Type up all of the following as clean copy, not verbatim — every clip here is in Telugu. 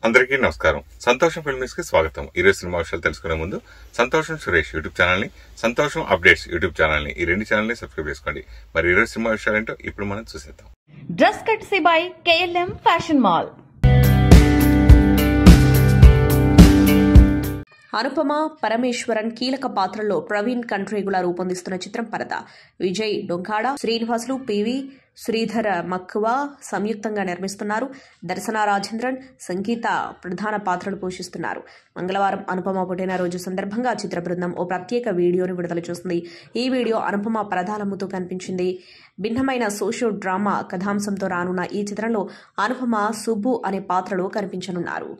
అందరికీ నమస్కారం. సంతోషం ఫిల్మ్స్ కి స్వాగతం. ఈరోజు సినిమా విషయాలు తెలుసుకునే ముందు సంతోషం సురేష్ యూట్యూబ్ ఛానల్ ని, సంతోషం అప్డేట్స్ యూట్యూబ్ ఛానల్ ని, ఈ రెండు ఛానల్ ని సబ్స్క్రైబ్ చేసుకోండి. మరి ఈరోజు సినిమా విషయాలు ఏంటో ఇప్పుడు మనం చూసేద్దాం. Dress కట్సీ by KLM fashion mall. Anupama Parameswaran కీలక పాత్రల్లో ప్రవీణ్ కంట్రేగుల రూపొందిస్తున్న చిత్రం పరద. విజయ్ డొంకాడ, శ్రీనివాసులు, పివి శ్రీధర మక్కువ సంయుక్తంగా నిర్మిస్తున్నారు. దర్శన రాజేంద్రన్, సంగీత ప్రధాన పాత్రలు పోషిస్తున్నారు. మంగళవారం అనుపమ పుట్టినరోజు సందర్భంగా చిత్ర బృందం ఓ ప్రత్యేక వీడియోని విడుదల చేసింది. ఈ వీడియో అనుపమ పరదాలమ్ముతూ కనిపించింది. భిన్నమైన సోషియో డ్రామా కథాంశంతో రానున్న ఈ చిత్రంలో అనుపమ సుబ్బు అనే పాత్రలో కనిపించనున్నారు.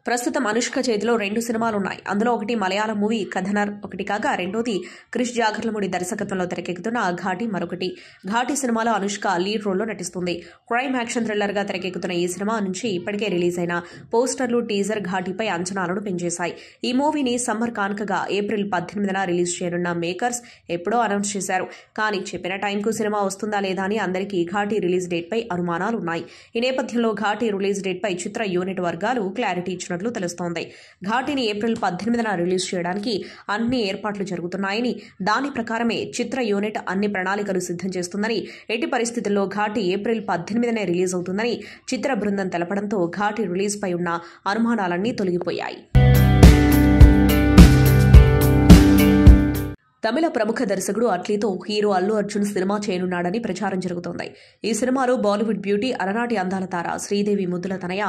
ప్రస్తుతం అనుష్క చేతిలో 2 సినిమాలున్నాయి. అందులో ఒకటి మలయాళం మూవీ కథనర్ ఒకటి కాగా, రెండోది క్రిష్ జాగర్లమూడి దర్శకత్వంలో తెరకెక్కుతున్న ఘాటి మరొకటి. ఘాటి సినిమాలో అనుష్క లీడ్ రోల్లో నటిస్తుంది. క్రైమ్ యాక్షన్ థ్రిల్లర్ గా తెరకెక్కుతున్న ఈ సినిమా నుంచి ఇప్పటికే రిలీజ్ అయిన పోస్టర్లు, టీజర్ ఘాటిపై అంచనాలను పెంచేశాయి. ఈ మూవీని సమ్మర్ కానుకగా ఏప్రిల్ 18న రిలీజ్ చేయనున్న మేకర్స్ ఎప్పుడో అనౌన్స్ చేశారు. కానీ చెప్పిన టైంకు సినిమా వస్తుందా లేదా అని అందరికీ ఘాటి రిలీజ్ డేట్ పై అనుమానాలున్నాయి. ఈ నేపథ్యంలో ఘాటి రిలీజ్ డేట్ పై చిత్ర యూనిట్ వర్గాలు క్లారిటీ ఇచ్చినట్లు తెలుస్తోంది. ఘాటిని ఏప్రిల్ 18న రిలీజ్ చేయడానికి అన్ని ఏర్పాట్లు జరుగుతున్నాయని, దాని ప్రకారమే చిత్ర యూనిట్ అన్ని ప్రణాళికలు సిద్ధం చేస్తుందని, ఎట్టి పరిస్థితుల్లో ఘాటి ఏప్రిల్ 18నే రిలీజ్ అవుతుందని చిత్ర బృందం తెలపడంతో ఘాటి రిలీజ్ పై ఉన్న అనుమానాలన్నీ తొలగిపోయాయి. తమిళ ప్రముఖ దర్శకుడు అట్లీతో హీరో అల్లు అర్జున్ సినిమా చేయనున్నాడని ప్రచారం జరుగుతోంది. ఈ సినిమాలో బాలీవుడ్ బ్యూటీ, అలనాటి అందాల తార శ్రీదేవి ముద్దుల తనయ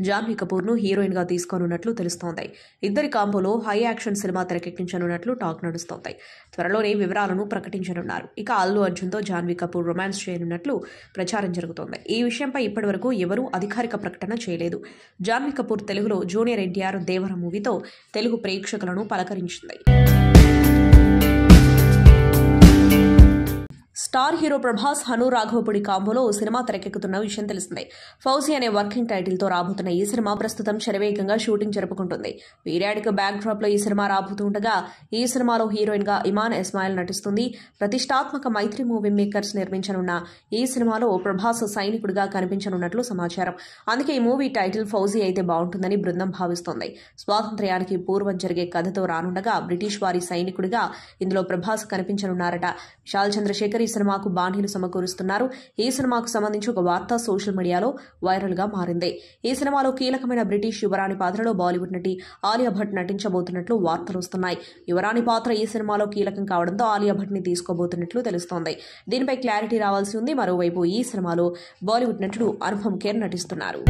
జాన్వీ కపూర్ ను హీరోయిన్ గా తీసుకోనున్నట్లు తెలుస్తోంది. ఇద్దరి కాంబోలో హై యాక్షన్ సినిమా తెరకెక్కించనున్నట్లు టాక్ నడుస్తోంది. త్వరలోనే వివరాలను ప్రకటించనున్నారు. ఇక అల్లు అర్జున్ తో జాన్వీ కపూర్ రొమాన్స్ చేయనున్నట్లు ప్రచారం జరుగుతోంది. ఈ విషయంపై ఇప్పటివరకు ఎవరూ అధికారిక ప్రకటన చేయలేదు. జాన్వీ కపూర్ తెలుగులో జూనియర్ ఎన్టీఆర్ దేవర మూవీతో తెలుగు ప్రేక్షకులను పలకరించింది. స్టార్ హీరో ప్రభాస్, హను రాఘవపుడి కాంబోలో ఓ సినిమా తెరకెక్కుతున్న విషయం తెలిసిందే. ఫౌజీ అనే వర్కింగ్ టైటిల్ తో రాబోతున్న ఈ సినిమా ప్రస్తుతం శరవేగంగా షూటింగ్ జరుపుకుంటుంది. పీరియాడిక్ బ్యాక్ డ్రాప్ లో ఈ సినిమా రాబోతుండగా, ఈ సినిమాలో హీరోయిన్ గా ఇమాన్ ఇస్మాయిల్ నటిస్తుంది. ప్రతిష్టాత్మక మైత్రి మూవీ మేకర్స్ నిర్మించనున్న ఈ సినిమాలో ప్రభాస్ సైనికుడిగా కనిపించనున్నట్లు సమాచారం. అందుకే ఈ మూవీ టైటిల్ ఫౌజీ అయితే బాగుంటుందని బృందం భావిస్తోంది. స్వాతంత్ర్యానికి పూర్వం జరిగే కథతో రానుండగా బ్రిటిష్ వారి సైనికుడిగా ఇందులో ప్రభాస్ కనిపించనున్నారట. విశాల్ చంద్రశేఖర్ ఈ సినిమాకు బాణీలు సమకూరుస్తున్నారు. ఈ సినిమాకు సంబంధించి ఒక వార్త సోషల్ మీడియాలో వైరల్ గా మారింది. ఈ సినిమాలో కీలకమైన బ్రిటిష్ యువరాణి పాత్రలో బాలీవుడ్ నటి ఆలియా భట్ నటించబోతున్నట్లు వార్తలు వస్తున్నాయి. యువరాణి పాత్ర ఈ సినిమాలో కీలకం కావడంతో ఆలియా భట్ ని తీసుకోబోతున్నట్లు తెలుస్తోంది. దీనిపై క్లారిటీ రావాల్సి ఉంది. మరోవైపు ఈ సినిమాలో బాలీవుడ్ నటుడు అనుపమ్ ఖేర్ నటిస్తున్నారు.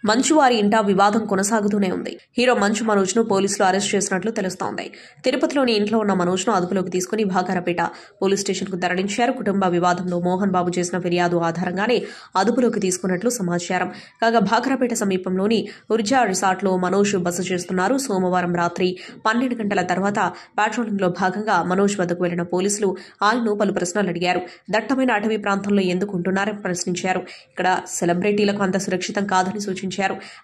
మంచు వారి ఇంట వివాదం కొనసాగుతూనే ఉంది. హీరో మంచు మనోజ్ ను పోలీసులు అరెస్ట్ చేసినట్లు తెలుస్తోంది. తిరుపతిలోని ఇంట్లో ఉన్న మనోజ్ ను అదుపులోకి తీసుకుని భాగారపేట పోలీస్ స్టేషన్ కు తరలించారు. కుటుంబ వివాదంలో మోహన్ బాబు చేసిన ఫిర్యాదు ఆధారంగానే అదుపులోకి తీసుకున్నట్లు సమాచారం. కాగా భాగారపేట సమీపంలోని ఉర్జా రిసార్ట్ లో మనోజ్ బస చేస్తున్నారు. సోమవారం రాత్రి 12 గంటల తర్వాత పాట్రోలింగ్ లో భాగంగా మనోజ్ వద్దకు వెళ్లిన పోలీసులు ఆయన్ను పలు ప్రశ్నలు అడిగారు. దట్టమైన అటవీ ప్రాంతంలో ఎందుకు ఉంటున్నారని ప్రశ్నించారు. ఇక్కడ సెలబ్రిటీలకు అంత సురక్షితం కాదని సూచించారు.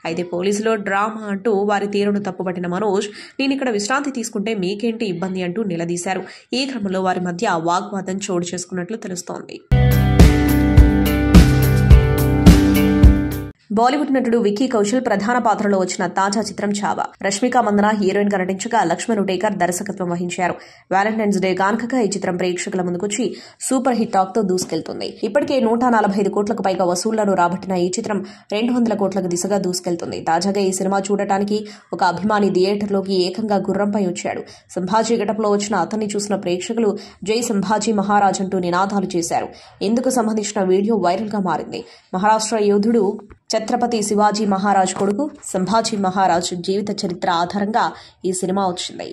అయితే పోలీసులో డ్రామా అంటూ వారి తీరును తప్పుపట్టిన మనోజ్, నేనిక్కడ విశ్రాంతి తీసుకుంటే మీకేంటి ఇబ్బంది అంటూ నిలదీశారు. ఈ క్రమంలో వారి మధ్య వాగ్వాదం చోటు చేసుకున్నట్లు తెలుస్తోంది. బాలీవుడ్ నటుడు విక్కీ కౌశల్ ప్రధాన పాత్రలో వచ్చిన తాజా చిత్రం చావా. రష్మిక మందన హీరోయిన్ గా నటించగా లక్ష్మణ్ ఉటేకర్ దర్శకత్వం వహించారు. వ్యాలంటైన్స్ డే కానుకగా ఈ చిత్రం ప్రేక్షకుల ముందుకొచ్చి సూపర్ హిట్ టాక్ తో దూసుకెళ్తుంది. ఇప్పటికే 145 కోట్లకు పైగా వసూళ్లను రాబట్టిన ఈ చిత్రం 200 కోట్లకు దిశగా దూసుకెళ్తుంది. తాజాగా ఈ సినిమా చూడటానికి ఒక అభిమాని థియేటర్లోకి ఏకంగా గుర్రంపై వచ్చాడు. సంభాజీ గెటప్లో వచ్చిన అతన్ని చూసిన ప్రేక్షకులు జై సంభాజీ మహారాజ్ అంటూ నినాదాలు చేశారు. ఇందుకు సంబంధించిన వీడియో వైరల్ గా మారింది. మహారాష్ట్ర యోధుడు ఛత్రపతి శివాజీ మహారాజ్ కొడుకు సంభాజీ మహారాజ్ జీవిత చరిత్ర ఆధారంగా ఈ సినిమా వచ్చింది.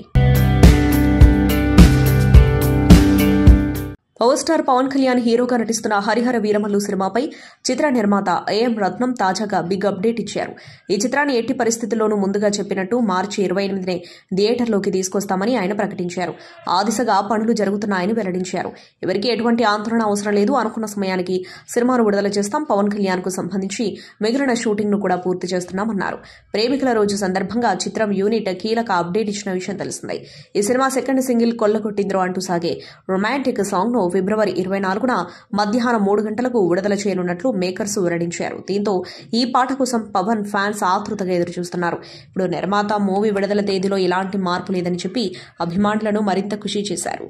పవర్ స్టార్ పవన్ కళ్యాణ్ హీరోగా నటిస్తున్న హరిహర వీరమల్లు సినిమాపై చిత్ర నిర్మాత ఏఎం రత్నం తాజాగా బిగ్ అప్డేట్ ఇచ్చారు. ఈ చిత్రాన్ని ఎట్టి పరిస్థితుల్లోనూ ముందుగా చెప్పినట్టు మార్చి 28నే థియేటర్లోకి తీసుకొస్తామని ఆయన ప్రకటించారు. ఆ దిశగా పనులు జరుగుతున్నాయని వెల్లడించారు. ఎవరికీ ఎటువంటి ఆందోళన అవసరం లేదు. అనుకున్న సమయానికి సినిమాను విడుదల చేస్తాం. పవన్ కళ్యాణ్ కు సంబంధించి మిగిలిన షూటింగ్ ను కూడా పూర్తి చేస్తున్నామన్నారు. ప్రేమికుల రోజు సందర్భంగా చిత్రం యూనిట్ కీలక అప్డేట్ ఇచ్చిన విషయం తెలిసిందే. ఈ సినిమా సెకండ్ సింగిల్ కొల్లగొట్టింద్రో అంటూ సాగే రొమాంటిక్ సాంగ్ ను ఫిబ్రవరి 24న మధ్యాహ్నం 3 గంటలకు విడుదల చేయనున్నట్లు మేకర్స్ వెల్లడించారు. దీంతో ఈ పాట కోసం పవన్ ఫ్యాన్స్ ఆతృతగా ఎదురుచూస్తున్నారు. ఇప్పుడు నిర్మాత మూవీ విడుదల తేదీలో ఎలాంటి మార్పు లేదని చెప్పి అభిమానులను మరింత ఖుషి చేశారు.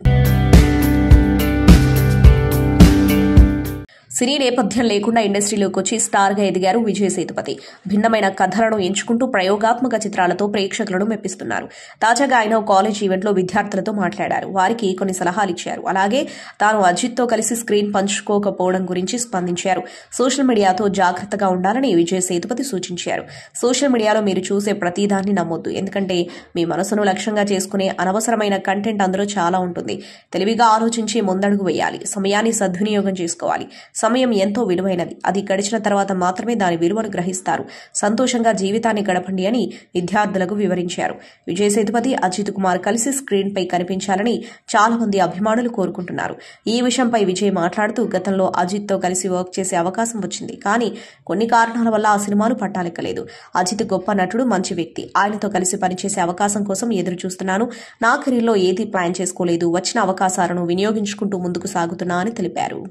సినీ నేపథ్యం లేకుండా ఇండస్ట్రీలోకి వచ్చి స్టార్గా ఎదిగారు విజయ్ సేతుపతి. భిన్నమైన కథలను ఎంచుకుంటూ ప్రయోగాత్మక చిత్రాలతో ప్రేక్షకులను మెప్పిస్తున్నారు. తాజాగా ఆయన కాలేజ్ ఈవెంట్లో విద్యార్థులతో మాట్లాడారు. వారికి కొన్ని సలహాలు ఇచ్చారు. అలాగే తాను అజిత్తో కలిసి స్క్రీన్ పంచుకోకపోవడం గురించి స్పందించారు. సోషల్ మీడియాతో జాగ్రత్తగా ఉండాలని విజయ్ సేతుపతి సూచించారు. సోషల్ మీడియాలో మీరు చూసే ప్రతిదాన్ని నమ్మొద్దు. ఎందుకంటే మీ మనసును లక్ష్యంగా చేసుకునే అనవసరమైన కంటెంట్ అందులో చాలా ఉంటుంది. తెలివిగా ఆలోచించి ముందడుగు వేయాలి. సమయాన్ని సద్వినియోగం చేసుకోవాలి. సమయం ఎంతో విలువైనది. అది గడిచిన తర్వాత మాత్రమే దాని విలువను గ్రహిస్తారు. సంతోషంగా జీవితాన్ని గడపండి అని విద్యార్థులకు వివరించారు. విజయ్ సేతుపతి, అజిత్ కుమార్ కలిసి స్క్రీన్ పై కనిపించాలని చాలా మంది అభిమానులు కోరుకుంటున్నారు. ఈ విషయంపై విజయ్ మాట్లాడుతూ, గతంలో అజిత్ తో కలిసి వర్క్ చేసే అవకాశం వచ్చింది. కానీ కొన్ని కారణాల వల్ల ఆ సినిమాలు పట్టాలెక్కలేదు. అజిత్ గొప్ప నటుడు, మంచి వ్యక్తి. ఆయనతో కలిసి పనిచేసే అవకాశం కోసం ఎదురు చూస్తున్నాను. నా కెరీర్లో ఏదీ ప్లాన్ చేసుకోలేదు. వచ్చిన అవకాశాలను వినియోగించుకుంటూ ముందుకు సాగుతున్నా అని తెలిపారు.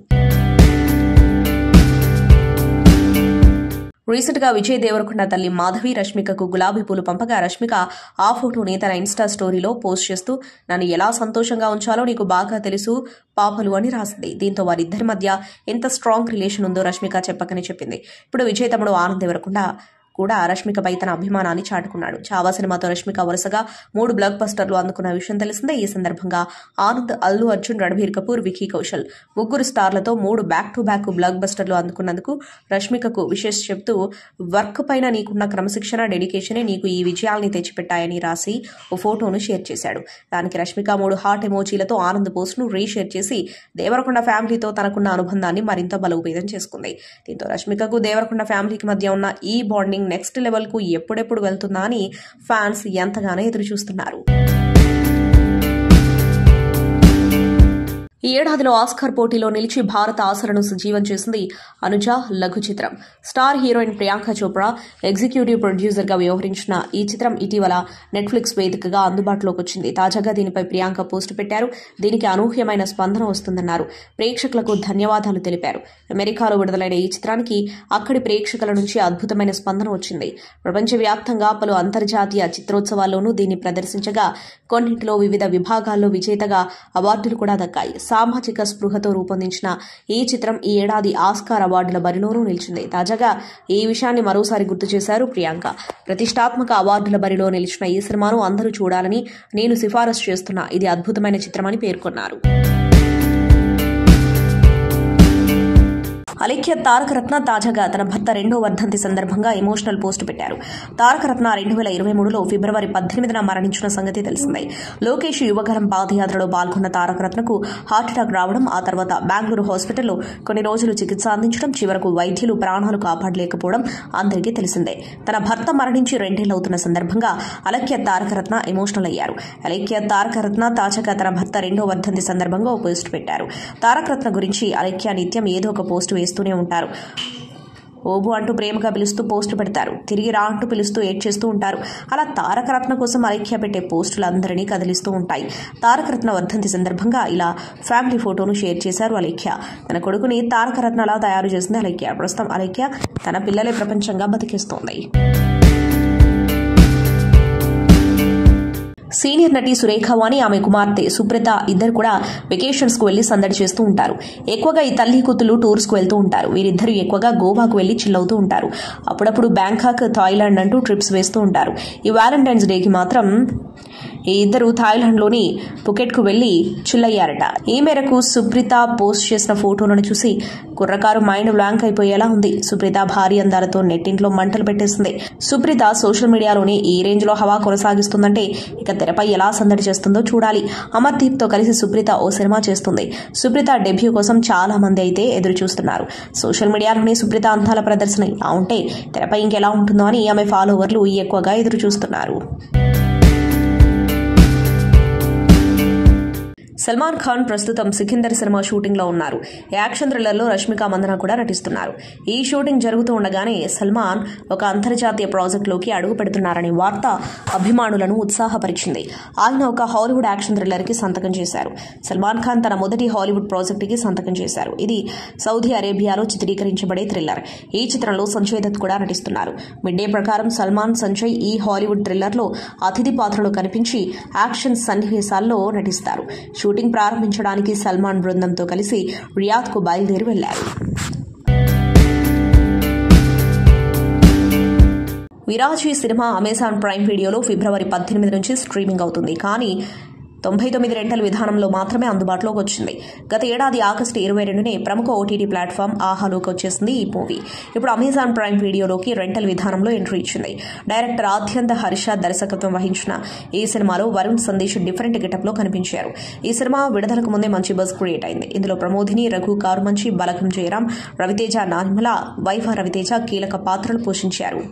రీసెంట్ గా విజయ్ దేవరకొండ తల్లి మాధవి రష్మికకు గులాబీ పూలు పంపగా రష్మిక ఆ ఫోటోని తన ఇన్స్టా స్టోరీలో పోస్ట్ చేస్తూ, నన్ను ఎలా సంతోషంగా ఉంచాలో నీకు బాగా తెలుసు పాపలు అని రాసింది. దీంతో వారిద్దరి మధ్య ఎంత స్ట్రాంగ్ రిలేషన్ ఉందో రష్మిక చెప్పకనే చెప్పింది. ఇప్పుడు విజయ్ తమ్ముడు ఆనంద్ దేవరకొండ కూడా రష్మికపై తన అభిమానాన్ని చాటుకున్నాడు. చావా సినిమాతో రష్మిక వరుసగా 3 బ్లాక్ బస్టర్లు అందుకున్న విషయం తెలిసిందే. ఈ సందర్భంగా ఆనంద్, అల్లు అర్జున్, రణబీర్ కపూర్, వికీ కౌశల్ ముగ్గురు స్టార్లతో 3 బ్యాక్ టు బ్యాక్ బ్లాక్ బస్టర్లు అందుకున్నందుకు రష్మికకు విశేష చెబుతూ, వర్క్ పైన నీకున్న క్రమశిక్షణ, డెడికేషనే నీకు ఈ విజయాల్ని తెచ్చిపెట్టాయని రాసి ఓ ఫోటోను షేర్ చేశాడు. దానికి రష్మిక 3 హార్ట్ ఎమోజీలతో ఆనంద్ పోస్ట్ ను రీషేర్ చేసి దేవరకొండ ఫ్యామిలీతో తనకున్న అనుబంధాన్ని మరింత బలోపేతం చేసుకుంది. దీంతో రష్మికకు దేవరకొండ ఫ్యామిలీకి మధ్య ఉన్న ఈ బాండింగ్ నెక్స్ట్ లెవెల్ కు ఎప్పుడెప్పుడు వెళ్తుందా అని ఫ్యాన్స్ ఎంతగానో ఎదురు చూస్తున్నారు. ఈ ఏడాదిలో ఆస్కార్ పోటీలో నిలిచి భారత ఆశలను సజీవం చేసింది అనుజ లఘు చిత్రం. Star heroine Priyanka Chopra executive producer గా వ్యవహరించిన ఈ చిత్రం ఇటీవల నెట్ఫ్లిక్స్ వేదికగా అందుబాటులోకి వచ్చింది. తాజాగా దీనిపై ప్రియాంక పోస్ట్ పెట్టారు. దీనికి అనూహ్యమైన స్పందన వస్తుందన్నారు. ప్రేక్షకులకు ధన్యవాదాలు తెలిపారు. అమెరికాలో విడుదలైన ఈ చిత్రానికి అక్కడి ప్రేక్షకుల నుంచి అద్భుతమైన స్పందన వచ్చింది. ప్రపంచవ్యాప్తంగా పలు అంతర్జాతీయ చిత్రోత్సవాల్లోనూ దీన్ని ప్రదర్శించగా కొన్నింటిలో వివిధ విభాగాల్లో విజేతగా అవార్డులు కూడా దక్కాయి. సామాజిక స్పృహతో రూపొందించిన ఈ చిత్రం ఈ ఏడాది ఆస్కార్ అవార్డుల బరిలోనూ నిలిచింది. తాజాగా ఈ విషయాన్ని మరోసారి గుర్తు చేశారు ప్రియాంక. ప్రతిష్టాత్మక అవార్డుల బరిలో నిలిచిన ఈ సినిమాను అందరూ చూడాలని నేను సిఫారసు చేస్తున్నా. ఇది అద్భుతమైన చిత్రమని పేర్కొన్నారు. అలేఖ్య తారకరత్న తాజాగా తన భర్త 2వ వర్ధంతి సందర్భంగా ఎమోషనల్ పోస్ట్ పెట్టారు. తారకరత్న 2023లో ఫిబ్రవరి 18న మరణించిన సంగతి తెలిసిందే. లోకేష్ యువగలం పాదయాత్రలో పాల్గొన్న తారకరత్నకు హార్ట్అటాక్ రావడం, ఆ తర్వాత బెంగళూరు హాస్పిటల్లో కొన్ని రోజులు చికిత్స అందించడం, చివరకు వైద్యులు ప్రాణాలు కాపాడలేకపోవడం అందరికీ తెలిసిందే. తన భర్త మరణించి 2 ఏళ్లవుతున్న సందర్భంగా అలేఖ్య తారకరత్న ఎమోషనల్ అయ్యారు. అలేఖ్య తారకరత్న తాజాగా తన భర్త 2వ వర్ధంతి సందర్భంగా ఓ పోస్ట్ పెట్టారు. తారకరత్న గురించి అలేఖ్య నిత్యం ఏదో ఒక పోస్ట్ వేస్తూనే ఉంటారు. ఓబు అంటూ ప్రేమగా పిలుస్తూ పోస్టులు పెడతారు. తిరిగి రా అంటూ పిలుస్తూ ఏడ్ చేస్తూ ఉంటారు. అలా తారకరత్న కోసం అలేఖ్య పెట్టే పోస్టులు అందరినీ కదిలిస్తూ ఉంటాయి. తారకరత్న వర్ధంతి సందర్భంగా ఇలా ఫ్యామిలీ ఫోటోను షేర్ చేశారు అలేఖ్య. తన కొడుకుని తారకరత్నలా తయారు చేసింది అలేఖ్య. ప్రస్తుతం అలేఖ్య తన పిల్లలే ప్రపంచంగా బతికిస్తోంది. సీనియర్ నటి సురేఖ వాణి, ఆమె కుమార్తె సుప్రత ఇద్దరు కూడా వెకేషన్స్ కు వెళ్లి సందడి చేస్తూ ఉంటారు. ఎక్కువగా ఈ తల్లి కూతుళ్లు టూర్స్ కు వెళ్తూ ఉంటారు. వీరిద్దరూ ఎక్కువగా గోవాకు వెళ్లి చిల్ అవుతూ ఉంటారు. అప్పుడప్పుడు బ్యాంకాక్, థాయిలాండ్ అంటూ ట్రిప్స్ వేస్తూ ఉంటారు. ఈ వ్యాలంటైన్స్ డేకి మాత్రం ఈ ఇద్దరు థాయిలాండ్లోని పుకెట్కు వెళ్లి చిల్లయ్యారట. ఈ మేరకు సుప్రీత పోస్ట్ చేసిన ఫోటోలను చూసి కుర్రకారు మైండ్ బ్లాంక్ అయిపోయేలా ఉంది. సుప్రీత భారీ అందాలతో నెట్టింట్లో మంటలు పెట్టేసింది. సుప్రీత సోషల్ మీడియాలోనే ఈ రేంజ్ లో హవా కొనసాగిస్తుందంటే ఇక తెరపై ఎలా సందడి చేస్తుందో చూడాలి. అమర్దీప్ తో కలిసి సుప్రీత ఓ సినిమా చేస్తుంది. సుప్రీత డెబ్యూ కోసం చాలా మంది అయితే ఎదురు చూస్తున్నారు. సోషల్ మీడియాలోనే సుప్రీత అందాల ప్రదర్శన ఇలా ఉంటే తెరపై ఇంకెలా ఉంటుందో అని ఆమె ఫాలోవర్లు ఎక్కువగా ఎదురు చూస్తున్నారు. సల్మాన్ ఖాన్ ప్రస్తుతం సికిందర్ సినిమా షూటింగ్ లో ఉన్నారు. యాక్షన్ థ్రిల్లర్లో రష్మిక మందన కూడా నటిస్తున్నారు. ఈ షూటింగ్ జరుగుతూ ఉండగానే సల్మాన్ ఒక అంతర్జాతీయ ప్రాజెక్టులోకి అడుగు పెడుతున్నారనే వార్త అభిమానులను ఉత్సాహపరిచింది. ఆయన ఒక హాలీవుడ్ యాక్షన్ థ్రిల్లర్ కి సంతకం చేశారు. సల్మాన్ ఖాన్ తన మొదటి హాలీవుడ్ ప్రాజెక్టుకి సంతకం చేశారు. ఇది సౌదీ అరేబియాలో చిత్రీకరించబడే థ్రిల్లర్. ఈ చిత్రంలో సంజయ్ దత్ కూడా నటిస్తున్నారు. మిడ్ డే ప్రకారం సల్మాన్, సంజయ్ ఈ హాలీవుడ్ థ్రిల్లర్లో అతిథి పాత్రలో కనిపించి యాక్షన్ సన్నివేశాల్లో నటిస్తారు. షూటింగ్ ప్రారంభించడానికి సల్మాన్ బృందంతో కలిసి రియాద్కు బయలుదేరి వెళ్లారు. విరాజీ సినిమా అమెజాన్ ప్రైమ్ వీడియోలో ఫిబ్రవరి 18 నుంచి స్ట్రీమింగ్ అవుతుంది. కానీ 99 రెంటల్ విధానంలో మాత్రమే అందుబాటులోకి వచ్చింది. గత ఏడాది ఆగస్టు 22నే ప్రముఖ ఓటీటీ ప్లాట్ఫామ్ ఆహాలోకి వచ్చేసింది ఈ మూవీ. ఇప్పుడు అమెజాన్ ప్రైమ్ వీడియోలోకి రెంటల్ విధానంలో ఎంట్రీ ఇచ్చింది. డైరెక్టర్ ఆద్యంత హర్ష దర్శకత్వం వహించిన ఈ సినిమాలో వరుణ్ సందేశ్ డిఫరెంట్ గెటప్ లో కనిపించారు. ఈ సినిమా విడుదలకు ముందే మంచి బజ్ క్రియేట్ అయింది. ఇందులో ప్రమోదిని, రఘు కారుమంచి, బలగం జయరాం, రవితేజ, నానిమల, వైఫ రవితేజ కీలక పాత్రలు పోషించారు.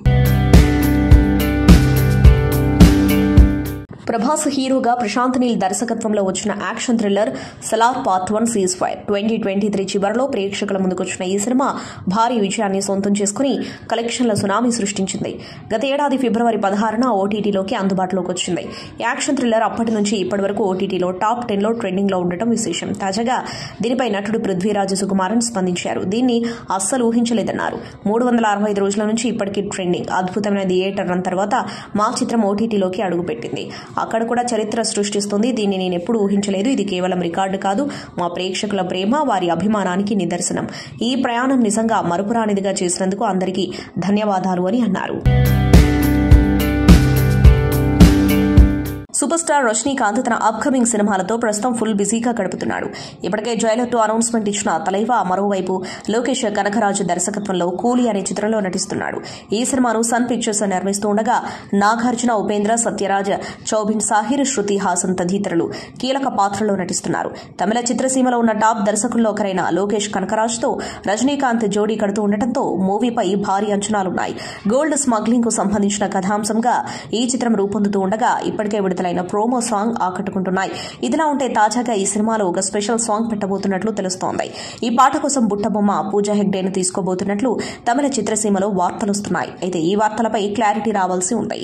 ప్రభాస్ హీరోగా ప్రశాంత్ నీల్ దర్శకత్వంలో వచ్చిన action thriller Salaar part 1 cease fire 2023 చివరిలో ప్రేక్షకుల ముందుకొచ్చిన ఈ సినిమా భారీ విజయాన్ని సొంతం చేసుకుని కలెక్షన్ల సునామీ సృష్టించింది. గత ఏడాది ఫిబ్రవరి 16న ఓటీటీలోకి అందుబాటులోకి వచ్చింది. యాక్షన్ థ్రిల్లర్ అప్పటి నుంచి ఇప్పటి వరకు ఓటీటీలో టాప్ 10లో ట్రెండింగ్ లో ఉండటం విశేషం. తాజాగా దీనిపై నటుడు పృథ్వీరాజ్ సుకుమారన్ స్పందించారు. దీన్ని అస్సలు ఊహించలేదన్నారు. 365 రోజుల నుంచి ఇప్పటికీ ట్రెండింగ్. అద్భుతమైన థియేటర్ రన్ తర్వాత మా చిత్రం ఓటీటీలోకి అడుగుపెట్టింది. అక్కడ కూడా చరిత్ర సృష్టిస్తుంది. దీన్ని నేను ఎప్పుడు ఊహించలేదు. ఇది కేవలం రికార్డు కాదు, మా ప్రేక్షకుల ప్రేమ, వారి అభిమానానికి నిదర్శనం. ఈ ప్రయాణం నిజంగా మరుపురానిదిగా చేసినందుకు అందరికీ ధన్యవాదాలు అని అన్నారు. సూపర్ స్టార్ రజనీకాంత్ తన అప్కమింగ్ సినిమాలతో ప్రస్తుతం ఫుల్ బిజీగా గడుపుతున్నాడు. ఇప్పటికే జైలర్ 2 అనౌన్స్మెంట్ ఇచ్చిన తలైవా, మరోవైపు లోకేష్ కనకరాజు దర్శకత్వంలో కూలీ అనే చిత్రంలో నటిస్తున్నాడు. ఈ సినిమాను సన్ పిక్చర్స్ నిర్మిస్తూ ఉండగా నాగార్జున, ఉపేంద్ర, సత్యరాజ్, చౌబిన్ సాహిర్, శృతి హాసన్ తదితరులు కీలక పాత్రలో నటిస్తున్నారు. తమిళ చిత్రసీమలో ఉన్న టాప్ దర్శకుల్లో ఒకరైన లోకేష్ కనకరాజ్తో రజనీకాంత్ జోడీ కడుతూ ఉండటంతో మూవీపై భారీ అంచనాలున్నాయి. గోల్డ్ స్మగ్లింగ్ కు సంబంధించిన కథాంశంగా ఈ చిత్రం రూపొందుతూ ఉండగా ఇప్పటికే విడుదలైన ప్రోమో సాంగ్ ఆకట్టుకుంటున్నాయి. ఇదిలా ఉంటే తాజాగా ఈ సినిమాలో ఒక స్పెషల్ సాంగ్ పెట్టబోతున్నట్లు తెలుస్తోంది. ఈ పాట కోసం బుట్టబొమ్మ పూజా హెగ్డేను తీసుకోబోతున్నట్లు తమిళ చిత్రసీమలో వార్తలొస్తున్నాయి. అయితే ఈ వార్తలపై క్లారిటీ రావాల్సి ఉంది.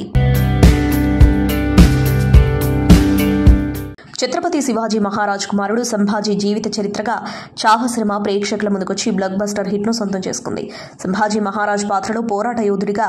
ఛత్రపతి శివాజీ మహారాజ్ కుమారుడు సంభాజీ జీవిత చరిత్రగా చావ సినిమా ప్రేక్షకుల ముందుకొచ్చి బ్లాక్ బస్టర్ హిట్ ను సొంతం చేసుకుంది. సంభాజీ మహారాజ్ పాత్రలో పోరాట యోధుడిగా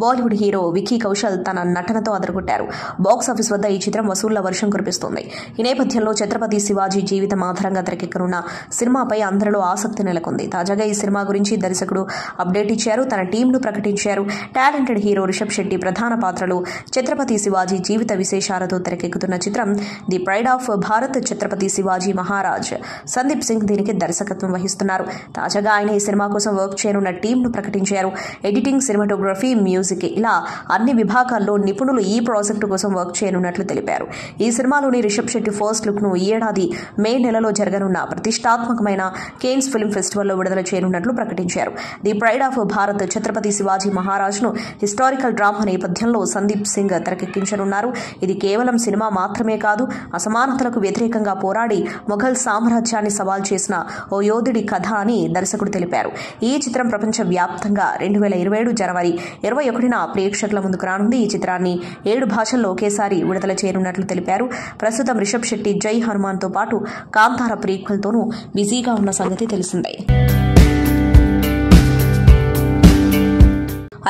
బాలీవుడ్ హీరో విక్కీ కౌశల్ తన నటనతో అదరగొట్టారు. బాక్సాఫీస్ వద్ద ఈ చిత్రం వసూళ్ల వర్షం కురిపిస్తోంది. ఈ నేపథ్యంలో ఛత్రపతి శివాజీ జీవితం ఆధారంగా తెరకెక్కనున్న సినిమాపై అందరిలో ఆసక్తి నెలకొంది. తాజాగా ఈ సినిమా గురించి దర్శకుడు అప్డేట్ ఇచ్చారు. తన టీంను ప్రకటించారు. టాలెంటెడ్ హీరో రిషబ్ శెట్టి ప్రధాన పాత్రలో ఛత్రపతి శివాజీ జీవిత విశేషాలతో తెరకెక్కుతున్న చిత్రం the pride of Bharat Chhatrapati Shivaji Maharaj. Sandeep Singh దీనికి దర్శకత్వం వహిస్తున్నారు. తాజాగా ఆయన ఈ సినిమా కోసం వర్క్ చేయనున్న టీంను ప్రకటించారు. ఎడిటింగ్, సినిమాటోగ్రఫీ, మ్యూజిక్ ఇలా అన్ని విభాగాల్లో నిపుణులు ఈ ప్రాజెక్టు కోసం వర్క్ చేయనున్నట్లు తెలిపారు. ఈ సినిమాలోని రిషబ్ శెట్టి ఫస్ట్ లుక్ ను ఈ ఏడాది మే నెలలో జరగనున్న ప్రతిష్టాత్మకమైన కేన్స్ ఫిల్మ్ ఫెస్టివల్లో విడుదల చేయనున్నట్లు ప్రకటించారు. The pride of Bharat Chhatrapati Shivaji Maharaj ను హిస్టారికల్ డ్రామా నేపథ్యంలో సందీప్ సింగ్ తెరకెక్కించనున్నారు. ఇది కేవలం సినిమా మాత్రమే కాదు, అసమానతలకు వ్యతిరేకంగా పోరాడి మొఘల్ సామ్రాజ్యాన్ని సవాల్ చేసిన ఓ యోధుడి కథ అని దర్శకుడు తెలిపారు. ఈ చిత్రం ప్రపంచ వ్యాప్తంగా 2027 జనవరి 21న ప్రేక్షకుల ముందుకు రానుంది. ఈ చిత్రాన్ని 7 భాషల్లో ఒకేసారి విడుదల చేయనున్నట్లు తెలిపారు. ప్రస్తుతం రిషబ్ శెట్టి జై హనుమాన్ తో పాటు కాంతార ప్రీక్వెల్ తోనూ బిజీగా ఉన్న సంగతి తెలిసిందే.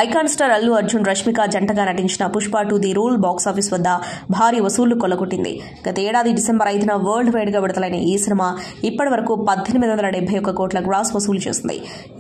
ఐకాన్ స్టార్ అల్లు అర్జున్, రష్మిక జంటగా నటించిన పుష్ప 2 ది రూల్ బాక్సాఫీస్ వద్ద భారీ వసూళ్లు కొల్లగొట్టింది. గత ఏడాది డిసెంబర్ 5న వరల్డ్ వైడ్ గా విడుదలైన ఈ సినిమా ఇప్పటి వరకు 1871 కోట్ల గ్రాస్ వసూలు చేసింది.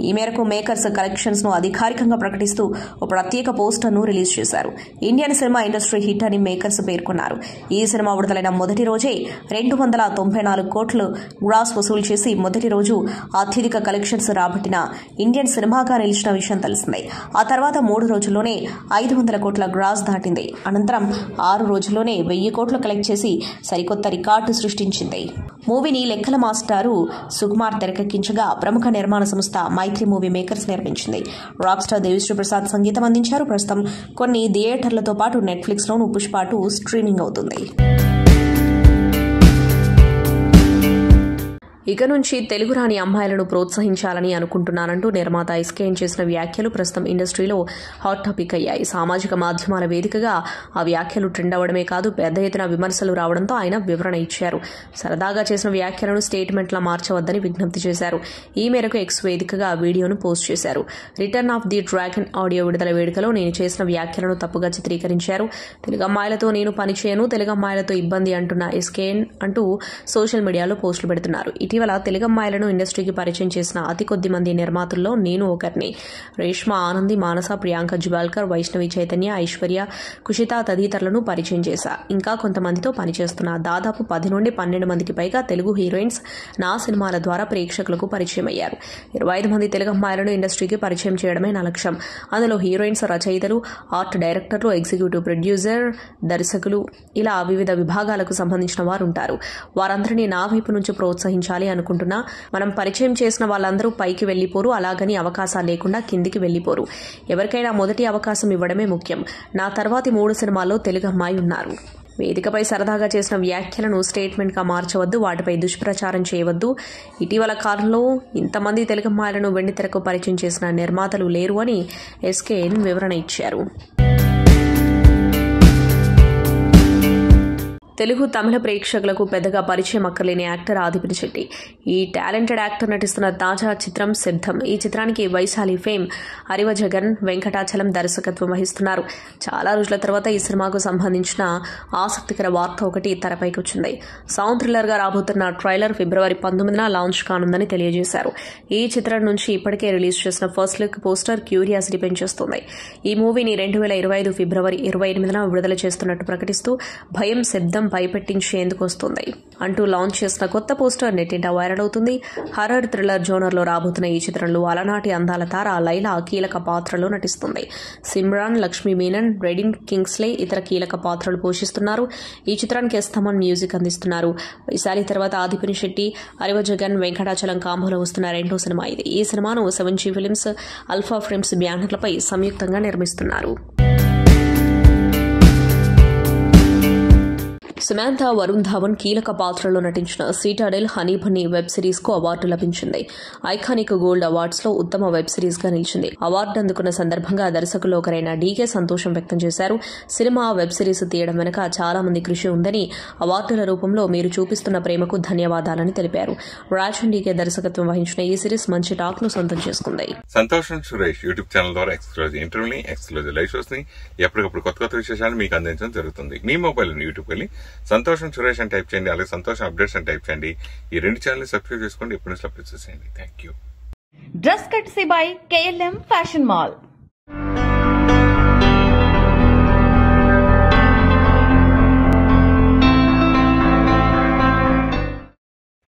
ఈ మేరకు మేకర్స్ కలెక్షన్స్ ను అధికారికంగా ప్రకటిస్తూ ఓ ప్రత్యేక పోస్టర్ ను రిలీజ్ చేశారు. ఇండియన్ సినిమా ఇండస్ట్రీ హిట్ అని మేకర్స్ పేర్కొన్నారు. ఈ సినిమా విడుదలైన మొదటి రోజే 294 కోట్లు గ్రాస్ వసూలు చేసి మొదటి రోజు అత్యధిక కలెక్షన్స్ రాబట్టిన ఇండియన్ సినిమాగా నిలిచిన విషయం తెలిసిందే. ఆ తర్వాత 3 రోజుల్లోనే 500 కోట్ల గ్రాస్ దాటింది. అనంతరం 6 రోజుల్లోనే 1000 కోట్లు కలెక్ట్ చేసి సరికొత్త రికార్డు సృష్టించింది. మూవీని లెక్కల మాస్టారు సుకుమార్ తెరకెక్కించగా ప్రముఖ నిర్మాణ సంస్థ మైత్రి మూవీ మేకర్స్ నిర్మించింది. రాక్ స్టార్ దేవిశ్రీ ప్రసాద్ సంగీతం అందించారు. ప్రస్తుతం కొన్ని థియేటర్లతో పాటు నెట్ఫ్లిక్స్ లోనూ పుష్ప 2 స్ట్రీమింగ్ అవుతుంది. ఇక నుంచి తెలుగు రాని అమ్మాయిలను ప్రోత్సహించాలని అనుకుంటున్నానంటూ నిర్మాత ఎస్కేఎన్ చేసిన వ్యాఖ్యలు ప్రస్తుతం ఇండస్ట్రీలో హాట్ టాపిక్ అయ్యాయి. సామాజిక మాధ్యమాల వేదికగా ఆ వ్యాఖ్యలు ట్రెండ్ అవడమే కాదు, పెద్ద ఎత్తున విమర్శలు రావడంతో ఆయన వివరణ ఇచ్చారు. సరదాగా చేసిన వ్యాఖ్యలను స్టేట్మెంట్లా మార్చవద్దని విజ్ఞప్తి చేశారు. ఈ మేరకు ఎక్స్ వేదికగా వీడియోను పోస్ట్ చేశారు. Return of the dragon audio విడుదల వేడుకలో నేను చేసిన వ్యాఖ్యలను తప్పుగా చిత్రీకరించారు. తెలుగు అమ్మాయిలతో నేను పనిచేయను, తెలుగు అమ్మాయిలతో ఇబ్బంది అంటున్న ఎస్కేఎన్ అంటూ సోషల్ మీడియాలో పోస్టులు పెడుతున్నారు. ఇటీవల తెలుగమ్మాయిలను ఇండస్ట్రీకి పరిచయం చేసిన అతి కొద్ది మంది నిర్మాతల్లో నేను ఒకరిని. రేష్మ ఆనంది, మానస, ప్రియాంక జువాల్కర్, వైష్ణవి చైతన్య, ఐశ్వర్య, కుషిత తదితరులను పరిచయం చేశా. ఇంకా కొంతమందితో పనిచేస్తున్నా. దాదాపు 10 నుండి 12 మందికి పైగా తెలుగు హీరోయిన్స్ నా సినిమాల ద్వారా ప్రేక్షకులకు పరిచయం అయ్యారు. 25 మంది తెలుగమ్మాయిలను ఇండస్ట్రీకి పరిచయం చేయడమే నా లక్ష్యం. అందులో హీరోయిన్స్, రచయితలు, ఆర్ట్ డైరెక్టర్లు, ఎగ్జిక్యూటివ్ ప్రొడ్యూసర్, దర్శకులు, ఇలా వివిధ విభాగాలకు సంబంధించిన వారు ఉంటారు. వారందరినీ నా వైపు నుంచి ప్రోత్సహించాలి అనుకుంటున్నా. మనం పరిచయం చేసిన వాళ్ళందరూ పైకి వెళ్లిపోరు, అలాగని అవకాశాలు లేకుండా కిందికి వెళ్లిపోరు. ఎవరికైనా మొదటి అవకాశం ఇవ్వడమే ముఖ్యం. నా తర్వాతి 3 సినిమాల్లో తెలుగు అమ్మాయి ఉన్నారు. వేదికపై సరదాగా చేసిన వ్యాఖ్యలను స్టేట్మెంట్గా మార్చవద్దు, వాటిపై దుష్ప్రచారం చేయవద్దు. ఇటీవల కాలంలో ఇంతమంది తెలుగు అమ్మాయిలను వెండితెరకు పరిచయం చేసిన నిర్మాతలు లేరు అని ఎస్కేఎన్ వివరణ ఇచ్చారు. తెలుగు, తమిళ ప్రేక్షకులకు పెద్దగా పరిచయం అక్కర్లేని యాక్టర్ ఆదిపురి శెట్టి. ఈ టాలెంటెడ్ యాక్టర్ నటిస్తున్న తాజా చిత్రం శబ్దం. ఈ చిత్రానికి వైశాలి ఫేమ్ అరివ జగన్ వెంకటాచలం దర్శకత్వం వహిస్తున్నారు. చాలా రోజుల తర్వాత ఈ సినిమాకు సంబంధించిన ఆసక్తికర వార్త ఒకటి తెరపైకి వచ్చింది. సౌండ్ థ్రిల్లర్ గా రాబోతున్న ట్రైలర్ ఫిబ్రవరి 19న లాంచ్ కానుందని తెలియజేశారు. ఈ చిత్రం నుంచి ఇప్పటికే రిలీజ్ చేసిన ఫస్ట్ లుక్ పోస్టర్ క్యూరియాసిటీ పెంచేస్తుంది. ఈ మూవీని 2025 ఫిబ్రవరి 28న విడుదల చేస్తున్నట్టు ప్రకటిస్తూ భయం, శబ్దం భయపెట్టించేందుకు వస్తుంది అంటూ లాంచ్ చేసిన కొత్త పోస్టర్ నెట్టింట వైరల్ అవుతుంది. హర్రర్ థ్రిల్లర్ జోనర్లో రాబోతున్న ఈ చిత్రంలో అలనాటి అందాల తార లైలా కీలక పాత్రలో నటిస్తుంది. సిమ్రాన్, లక్ష్మీ మీనన్, రెడిన్ కింగ్స్లే ఇతర కీలక పాత్రలు పోషిస్తున్నారు. ఈ చిత్రానికి ఎస్తమన్ మ్యూజిక్ అందిస్తున్నారు. వైశాలి తర్వాత ఆదిపురి శెట్టి, అరివ జగన్, వెంకటాచలం కాంబోలో వస్తున్న రెండో సినిమా ఇది. ఈ సినిమాను 7G ఫిల్మ్స్, అల్ఫా ఫిల్మ్స్ బ్యానర్లపై సంయుక్తంగా నిర్మిస్తున్నారు. సమాంతా, వరుణ్ ధావన్ కీలక పాత్రలో నటించిన Citadel honey Bunny web series కు అవార్డు లభించింది. ఐకానిక్ గోల్డ్ అవార్డ్స్ లో ఉత్తమ వెబ్ సిరీస్ గా నిలిచింది. అవార్డు అందుకున్న సందర్భంగా దర్శకుల్లో ఒకరైన డీకే సంతోషం వ్యక్తం చేశారు. సినిమా, వెబ్ సిరీస్ తీయడం వెనుక చాలా మంది కృషి ఉందని, అవార్డుల రూపంలో మీరు చూపిస్తున్న ప్రేమకు ధన్యవాదాలని తెలిపారు. రాజన్ డీకే దర్శకత్వం వహించిన ఈ సిరీస్ మంచి టాక్ ను సొంతం చేసుకుంది. సంతోషం సురేష్ యూట్యూబ్ ఛానల్ ద్వారా ఎక్స్క్లూజివ్ ఇంటర్వ్యూని, ఎక్స్క్లూజివ్ లైవ్ షోస్ ని ఎప్పటికప్పుడు కొత్త విశేషాలు మీకు అందించడం జరుగుతుంది. మీ మొబైల్ యూట్యూబ్ వెళ్ళి సంతోషం సురేష్ అని టైప్ చేయండి, అలాగే సంతోషం అప్డేట్స్ అని టైప్ చేయండి. ఈ 2 ఛానల్ సబ్స్క్రైబ్ చేసుకోండి. ఎప్పుడు అప్డేట్స్ చేయండి. Thank you. Dress కట్సీ by KLM fashion mall.